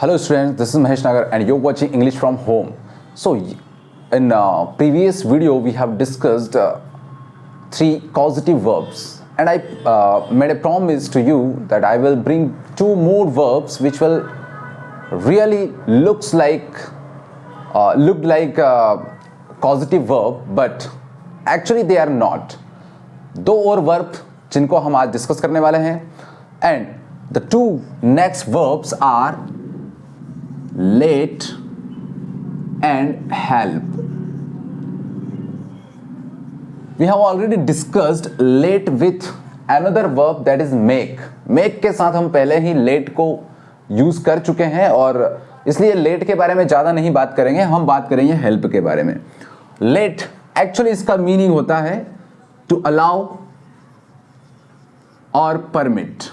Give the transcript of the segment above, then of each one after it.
Hello students, this is Mahesh Nagar and you're watching English from home. So in previous video we have discussed three causative verbs and I made a promise to you that I will bring two more verbs which will really look like causative verb but actually they are not. दो और verb जिनको हम आज discuss करने वाले हैं and the two next verbs are late and help. We have already discussed late with another verb that is make. Make के साथ हम पहले ही late को यूज कर चुके हैं और इसलिए late के बारे में ज़्यादा नहीं बात करेंगे, हम बात करेंगे help के बारे में. Late एक्चुअली इसका मीनिंग होता है to allow और permit,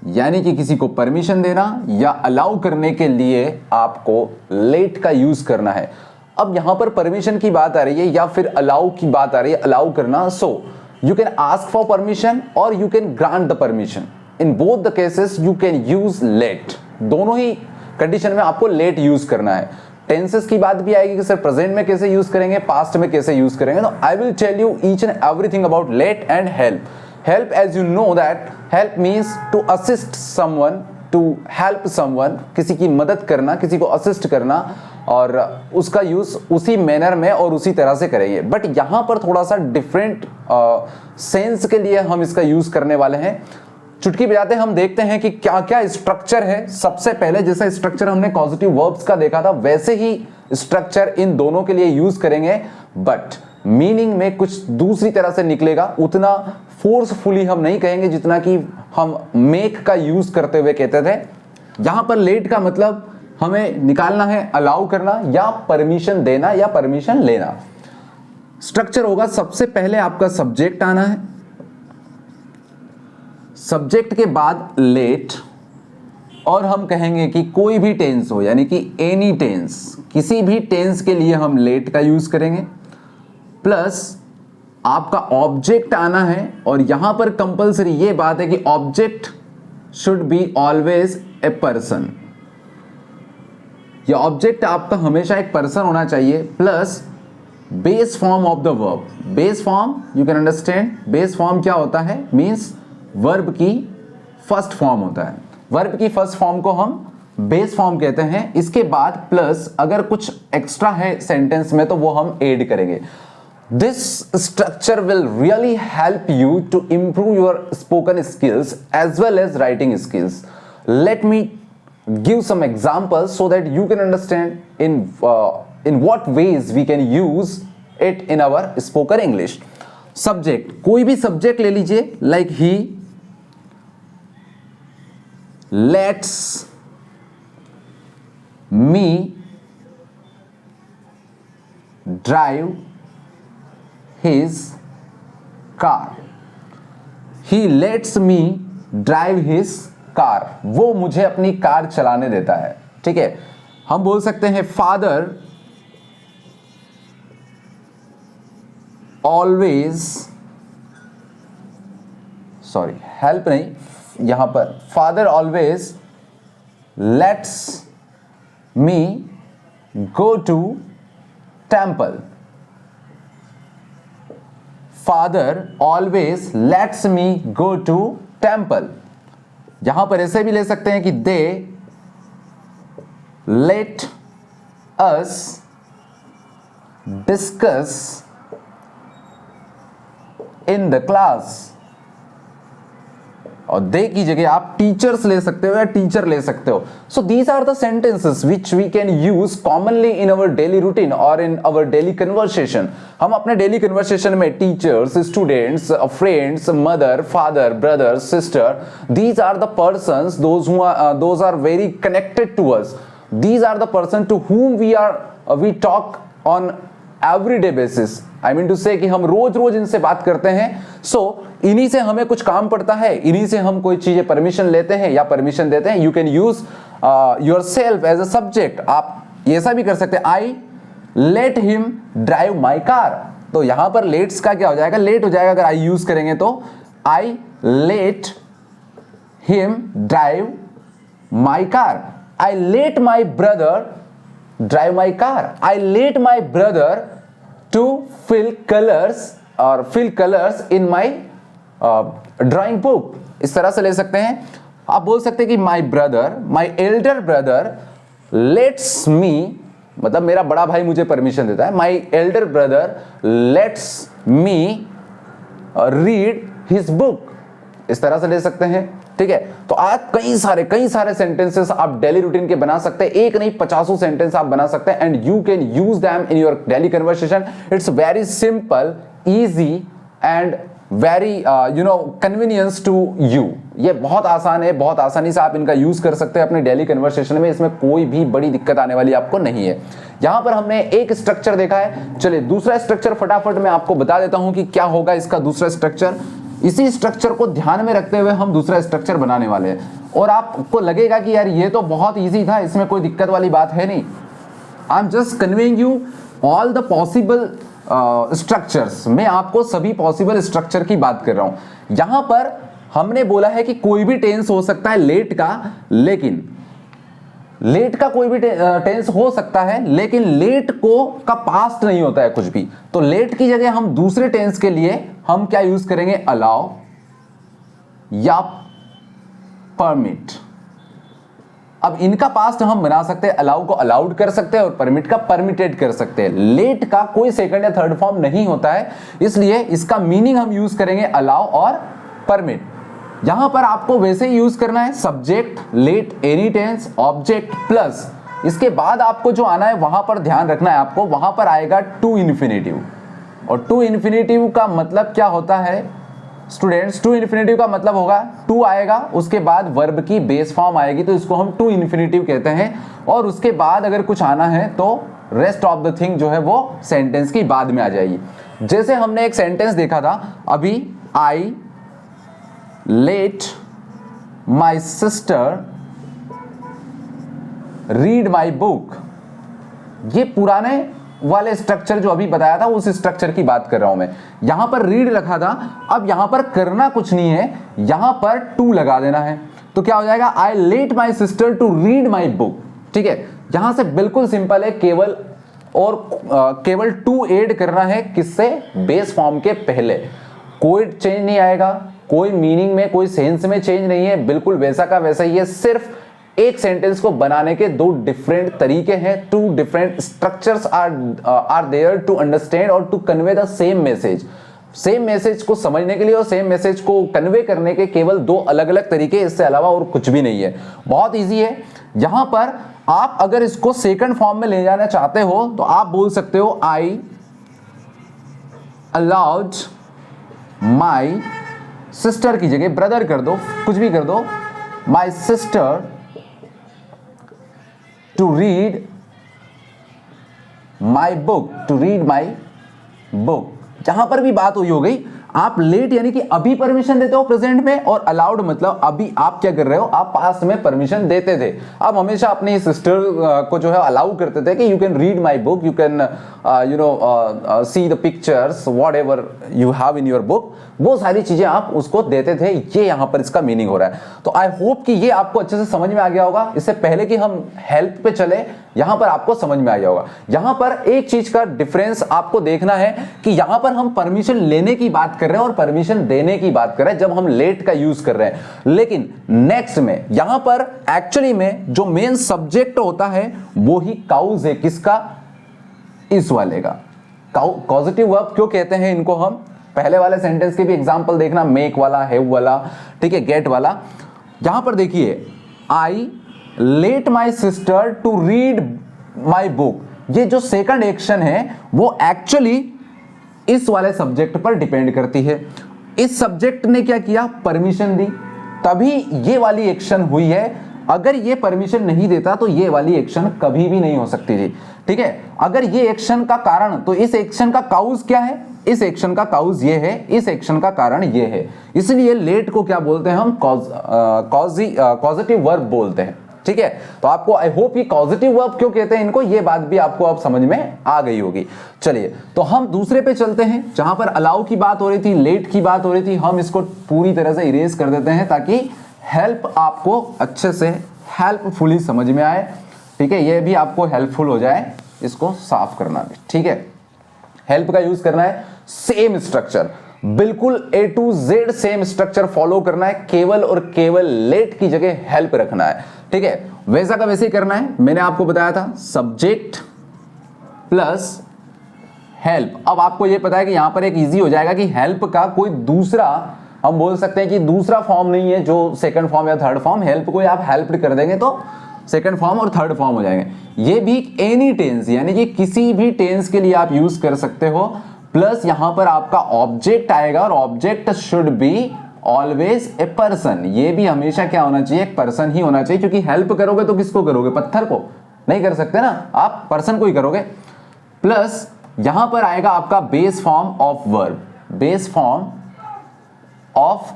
यानी कि किसी को परमिशन देना या अलाउ करने के लिए आपको लेट का यूज करना है. अब यहां पर परमिशन की बात आ रही है या फिर अलाउ की बात आ रही है, अलाउ करना. So you can ask for permission और you can grant the permission. In both the cases you can use let. दोनों ही कंडीशन में आपको लेट यूज करना है. टेंसेस की बात भी आएगी कि सर प्रेजेंट में कैसे यूज करेंगे, पास्ट में कैसे यूज करेंगे. तो I will tell you each and everything about let and help. Help, as you know that help means to assist someone, to help someone, किसी की मदद करना, किसी को असिस्ट करना और उसका यूज उसी मैनर में और उसी तरह से करेंगे. बट यहाँ पर थोड़ा सा डिफरेंट सेंस के लिए हम इसका यूज करने वाले हैं. चुटकी बजाते हम देखते हैं कि क्या क्या स्ट्रक्चर है. सबसे पहले जैसा स्ट्रक्चर हमने पॉजिटिव वर्ब्स का देखा था वैसे ही स्ट्रक्चर इन दोनों के लिए यूज करेंगे बट मीनिंग में कुछ दूसरी तरह से निकलेगा. उतना फोर्सफुली हम नहीं कहेंगे जितना कि हम मेक का यूज करते हुए कहते थे. यहां पर लेट का मतलब हमें निकालना है अलाउ करना या परमिशन देना या परमिशन लेना. स्ट्रक्चर होगा सबसे पहले आपका सब्जेक्ट आना है, सब्जेक्ट के बाद लेट और हम कहेंगे कि कोई भी टेंस हो यानी कि एनी टेंस, किसी भी टेंस के लिए हम लेट का यूज करेंगे. प्लस आपका ऑब्जेक्ट आना है और यहां पर कंपलसरी ये बात है कि object should be always a person. ये ऑब्जेक्ट आपका हमेशा एक पर्सन होना चाहिए. Plus base form of the verb. Base form you can understand. Base form क्या होता है, मींस वर्ब की फर्स्ट फॉर्म होता है. वर्ब की फर्स्ट फॉर्म को हम बेस फॉर्म कहते हैं. इसके बाद प्लस अगर कुछ एक्स्ट्रा है सेंटेंस में तो वो हम ऐड करेंगे. This structure will really help you to improve your spoken skills as well as writing skills. Let me give some examples so that you can understand in what ways we can use it in our spoken English. Subject, कोई भी subject ले लीजिए like he lets me drive his car. He lets me drive his car. वो मुझे अपनी car चलाने देता है. ठीक है, हम बोल सकते हैं फादर ऑलवेज, सॉरी हेल्प नहीं, यहां पर father always lets me go to temple. Father always lets me go to temple. यहां पर ऐसे भी ले सकते हैं कि they let us discuss in the class. और दे की जगह आप टीचर्स ले सकते हो या टीचर ले सकते हो. So these are the sentences which we can use commonly in our daily routine और इन अवर डेली कन्वर्सेशन. हम अपने डेली कन्वर्सेशन में teachers, students, friends, mother, father, brother, sister, these are the persons those are very connected to us. दीज are द पर्सन टू whom we talk on everyday basis. I mean to say कि हम रोज रोज इनसे बात करते हैं. सो इन्हीं से हमें कुछ काम पड़ता है, इन्हीं से हम कोई चीजें परमिशन लेते हैं या परमिशन देते हैं. You can use yourself as a subject. आप ऐसा भी कर सकते हैं, I let him drive my car. तो यहां पर लेट्स का क्या हो जाएगा, लेट हो जाएगा अगर आई यूज करेंगे तो. I let him drive my car. I let my brother drive my car, I let my brother to fill colours in my drawing book. इस तरह से ले सकते हैं। आप बोल सकते हैं कि माई एल्डर ब्रदर लेट्स मी, मतलब मेरा बड़ा भाई मुझे परमिशन देता है, my elder brother let's me read his book. इस तरह से ले सकते हैं। ठीक है, तो आज कई सारे सेंटेंसेस आप डेली रूटीन के बना सकते हैं। एक नहीं 50 सेंटेंस आप बना सकते हैं and you can use them in your daily conversation. It's very simple, easy and very convenience to you. ये बहुत आसान है, बहुत आसानी से आप इनका यूज कर सकते हैं अपने डेली कन्वर्सेशन में। इसमें कोई भी बड़ी दिक्कत आने वाली आपको नहीं है। यहां पर हमने एक स्ट्रक्चर देखा है। चलिए दूसरा स्ट्रक्चर फटाफट मैं आपको बता देता हूं कि क्या होगा इसका दूसरा स्ट्रक्चर। इसी स्ट्रक्चर को ध्यान में रखते हुए हम दूसरा स्ट्रक्चर बनाने वाले हैं और आपको लगेगा कि यार ये तो बहुत इजी था, इसमें कोई दिक्कत वाली बात है नहीं। I am just conveying you all the possible structures. मैं आपको सभी पॉसिबल स्ट्रक्चर की बात कर रहा हूं। यहां पर हमने बोला है कि कोई भी टेंस हो सकता है लेट का, लेकिन लेट का कोई भी टेंस हो सकता है, लेकिन लेट को का पास्ट नहीं होता है कुछ भी। तो लेट की जगह हम दूसरे टेंस के लिए हम क्या यूज करेंगे, अलाउ या परमिट। अब इनका पास्ट हम बना सकते हैं, अलाउ को अलाउड कर सकते हैं और परमिट का परमिटेड कर सकते हैं। लेट का कोई सेकंड या थर्ड फॉर्म नहीं होता है, इसलिए इसका मीनिंग हम यूज करेंगे अलाउ और परमिट। यहां पर आपको वैसे ही यूज करना है subject, let, any tense, object plus इसके बाद आपको जो आना है वहां पर ध्यान रखना है आपको, वहां पर आएगा टू इन्फिनेटिव। और टू इन्फिनेटिव का मतलब क्या होता है स्टूडेंट्स, टू इन्फिनेटिव का मतलब होगा टू आएगा, उसके बाद वर्ब की बेस फॉर्म आएगी, तो इसको हम टू इन्फिनेटिव कहते हैं। और उसके बाद अगर कुछ आना है तो रेस्ट ऑफ द थिंग जो है वो सेंटेंस की बाद में आ जाएगी। जैसे हमने एक सेंटेंस देखा था अभी, आई let my sister read my book. ये पुराने वाले स्ट्रक्चर जो अभी बताया था उस स्ट्रक्चर की बात कर रहा हूं मैं। यहां पर रीड रखा था, अब यहां पर करना कुछ नहीं है, यहां पर टू लगा देना है। तो क्या हो जाएगा, I let my sister to read my book. ठीक है, यहां से बिल्कुल सिंपल है, केवल टू ऐड करना है, किससे, बेस फॉर्म के पहले। कोई चेंज नहीं आएगा, कोई मीनिंग में कोई सेंस में चेंज नहीं है, बिल्कुल वैसा का वैसा ही है। सिर्फ एक सेंटेंस को बनाने के दो डिफरेंट तरीके हैं, two different structures are there to understand और to convey the same message. Same message को समझने के लिए और सेम मैसेज को कन्वे करने के केवल दो अलग अलग तरीके, इससे अलावा और कुछ भी नहीं है। बहुत इजी है। यहां पर आप अगर इसको सेकंड फॉर्म में ले जाना चाहते हो तो आप बोल सकते हो आई अलाउड माई सिस्टर की जगह ब्रदर कर दो, कुछ भी कर दो, my sister to read my book। जहां पर भी बात हुई हो गई, आप लेट यानी कि अभी परमिशन देते हो प्रेजेंट में, और अलाउड मतलब अभी आप क्या कर रहे हो, आप पास्ट में परमिशन देते थे। आप हमेशा अपनी सिस्टर को जो है अलाउ करते थे कि you can read my book, you can see the pictures what ever you have in your book, वो सारी चीजें आप उसको देते थे। ये यहां पर इसका मीनिंग हो रहा है। तो आई होप कि ये आपको अच्छे से समझ में आ गया होगा। इससे पहले कि हम हेल्प पे चले, यहां पर आपको समझ में आ गया होगा। यहां पर एक चीज का डिफरेंस आपको देखना है कि यहां पर हम परमिशन लेने की बात कर रहे हैं और परमिशन देने की बात कर रहे हैं जब हम लेट का यूज कर रहे हैं। लेकिन नेक्स्ट में यहां पर एक्चुअली में जो मेन सब्जेक्ट होता है वो ही काउज है। किसका, इस वाले का। कॉजेटिव वर्ब क्यों कहते हैं इनको, हम पहले वाले सेंटेंस के भी एग्जांपल देखना, मेक वाला, हैव वाला, ठीक है, गेट वाला। यहां पर देखिए, I let my sister to read my book, ये जो सेकंड एक्शन है वो एक्चुअली इस वाले सब्जेक्ट पर डिपेंड करती है। इस सब्जेक्ट ने क्या किया, परमिशन दी, तभी ये वाली एक्शन हुई है। अगर ये परमिशन नहीं देता तो ये वाली एक्शन कभी भी नहीं हो सकती थी। ठीक है, अगर ये एक्शन का कारण, तो इस एक्शन का काउज क्या है, इस एक्शन का काउज ये है, इस एक्शन का कारण ये है। इसलिए लेट को क्या बोलते हैं हम, कॉजेटिव वर्ब बोलते हैं। ठीक है, तो आपको आई होप ये पॉजिटिव वर्ब क्यों कहते हैं इनको, ये बात भी आपको अब समझ में आ गई होगी। चलिए तो हम दूसरे पे चलते हैं, जहां पर अलाउ की बात हो रही थी, लेट की बात हो रही थी, हम इसको पूरी तरह से इरेज कर देते हैं ताकि हेल्प आपको अच्छे से हेल्पफुली समझ में आए, ठीक है, ये भी आपको हेल्पफुल हो जाए इसको साफ करना भी, ठीक है। हेल्प का यूज करना है सेम स्ट्रक्चर, बिल्कुल A to Z same structure follow करना है, केवल और केवल लेट की जगह हेल्प रखना है, ठीक है। वैसा का वैसे ही करना है, मैंने आपको बताया था सब्जेक्ट प्लस हेल्प। अब आपको ये पता है कि यहां पर एक इजी हो जाएगा कि हेल्प का कोई दूसरा, हम बोल सकते हैं कि दूसरा फॉर्म नहीं है जो सेकंड फॉर्म या थर्ड फॉर्म, हेल्प को आप हेल्प कर देंगे तो सेकंड फॉर्म और थर्ड फॉर्म हो जाएंगे। ये भी एनी टेंस यानी कि किसी भी टेंस के लिए आप यूज कर सकते हो, प्लस यहां पर आपका ऑब्जेक्ट आएगा और object should be always a person. ये भी हमेशा क्या होना चाहिए, एक पर्सन ही होना चाहिए, क्योंकि हेल्प करोगे तो किसको करोगे, पत्थर को नहीं कर सकते ना, आप पर्सन को ही करोगे। प्लस यहां पर आएगा आपका base form of verb, base form of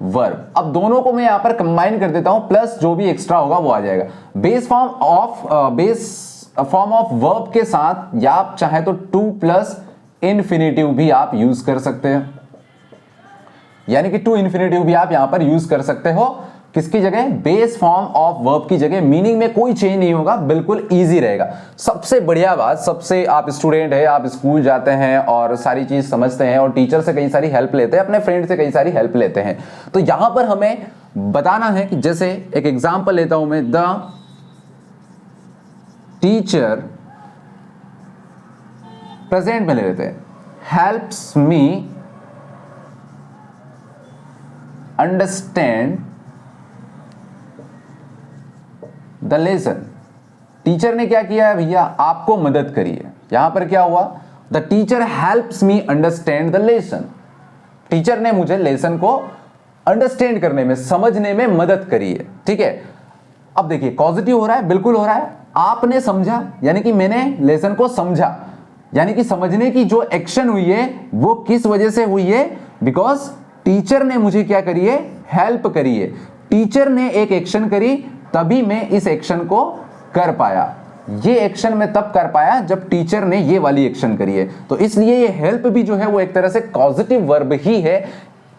verb. अब दोनों को मैं यहां पर कंबाइन कर देता हूं, प्लस जो भी एक्स्ट्रा होगा वो आ जाएगा। बेस फॉर्म ऑफ वर्ब के साथ या आप चाहे तो टू प्लस इन्फिनेटिव भी आप यूज कर सकते हैं, यानी कि टू इन्फिनेटिव भी आप यहां पर यूज कर सकते हो। किसकी जगह, बेस फॉर्म ऑफ वर्ब की जगह। मीनिंग में कोई चेंज नहीं होगा, बिल्कुल इजी रहेगा। सबसे बढ़िया बात, सबसे आप स्टूडेंट है, आप स्कूल जाते हैं और सारी चीज समझते हैं और टीचर से कई सारी हेल्प लेते हैं, अपने फ्रेंड से कई सारी हेल्प लेते हैं, तो यहां पर हमें बताना है कि जैसे एक एग्जांपल लेता हूं मैं, द टीचर, प्रेजेंट में ले लेते हैं, helps me understand the lesson. Teacher ने क्या किया है भैया, आपको मदद करी है। यहां पर क्या हुआ, the teacher helps me understand the lesson. Teacher ने मुझे लेसन को अंडरस्टैंड करने में, समझने में मदद करी है, ठीक है। अब देखिए पॉजिटिव हो रहा है, बिल्कुल हो रहा है। आपने समझा यानी कि मैंने लेसन को समझा, यानी कि समझने की जो एक्शन हुई है वो किस वजह से हुई है, बिकॉज टीचर ने मुझे क्या करी है, हेल्प करी है। टीचर ने एक एक्शन करी तभी मैं इस एक्शन को कर पाया। ये एक्शन मैं तब कर पाया जब टीचर ने ये वाली एक्शन करी है। तो इसलिए ये हेल्प भी जो है वो एक तरह से कॉजेटिव वर्ब ही है।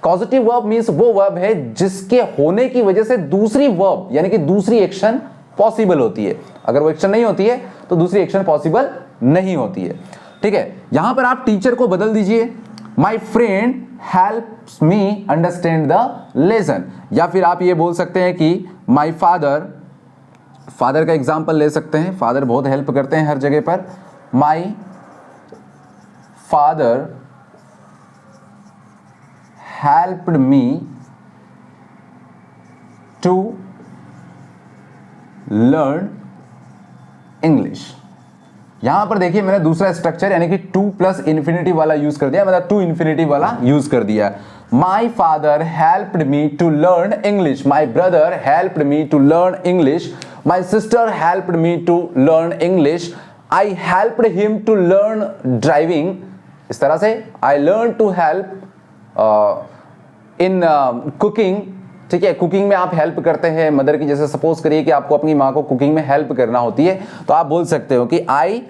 कॉजेटिव वर्ब मींस वो वर्ब है जिसके होने की वजह से दूसरी वर्ब यानी कि दूसरी एक्शन पॉसिबल होती है। अगर वो एक्शन नहीं होती है तो दूसरी एक्शन पॉसिबल नहीं होती है, ठीक है। यहां पर आप टीचर को बदल दीजिए, my friend helps me understand the lesson, या फिर आप ये बोल सकते हैं कि माई फादर, फादर का एग्जाम्पल ले सकते हैं, फादर बहुत हेल्प करते हैं हर जगह पर। My father helped me to learn English. यहां पर देखिए मैंने दूसरा स्ट्रक्चर यानी कि टू प्लस इन्फिनिटी वाला यूज कर दिया, मतलब टू इन्फिनिटी वाला यूज कर दिया। My father helped me to learn English, my brother helped me to learn English, my sister helped me to learn English, I helped him to learn driving. इस तरह से I learn to help in cooking, ठीक है। Cooking में आप help करते हैं mother की, जैसे सपोज करिए कि आपको अपनी माँ को कुकिंग में हेल्प करना होती है, तो आप बोल सकते हो कि I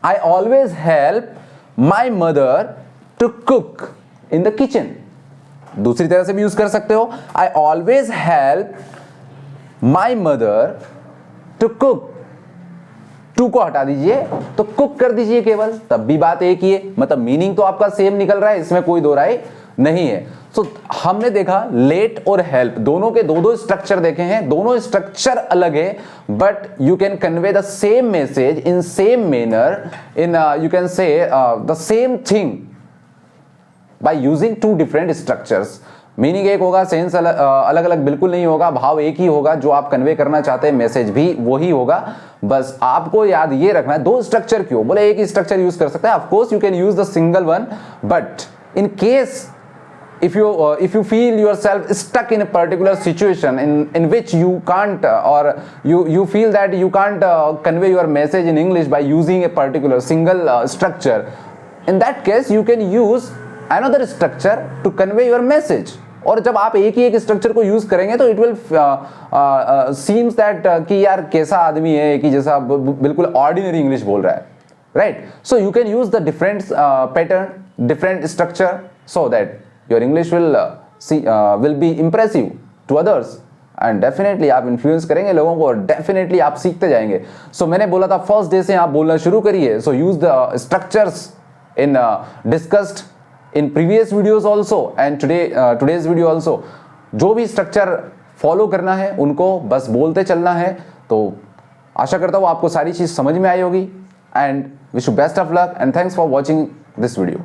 always help my mother to cook in the kitchen. दूसरी तरह से भी यूज कर सकते हो, I always help my mother to cook. To को हटा दीजिए तो कुक कर दीजिए केवल, तब भी बात एक ही है, मतलब मीनिंग तो आपका सेम निकल रहा है, इसमें कोई दो राय नहीं है। तो हमने देखा लेट और हेल्प दोनों के दो दो स्ट्रक्चर देखे हैं, दोनों स्ट्रक्चर अलग है, but you can convey the same message in same manner, in you can say the same thing by using two different structures. Meaning एक होगा, सेंस अलग अलग बिल्कुल नहीं होगा, भाव एक ही होगा, जो आप कन्वे करना चाहते हैं मैसेज भी वही होगा। बस आपको याद ये रखना है, दो स्ट्रक्चर क्यों बोले, एक ही स्ट्रक्चर यूज कर सकते हैं। Of course you can use the single one, but in case if you feel yourself stuck in a particular situation in which you can't or you feel that you can't convey your message in English by using a particular single structure, in that case you can use another structure to convey your message। और जब आप एक ही एक structure को use करेंगे तो it will seems that कि यार कैसा आदमी है कि जैसा बिल्कुल ऑर्डिनरी इंग्लिश बोल रहा है, right? So you can use the different pattern, different structure, so that your English will be impressive to others and definitely आप इन्फ्लुएंस करेंगे लोगों को, डेफिनेटली आप सीखते जाएंगे। सो मैंने बोला था फर्स्ट डे से आप बोलना शुरू करिए। So use the structures in discussed in previous videos also and today's video also. जो भी स्ट्रक्चर फॉलो करना है उनको बस बोलते चलना है। तो आशा करता हूँ आपको सारी चीज समझ में आई होगी and wish you best of luck and thanks for watching this video.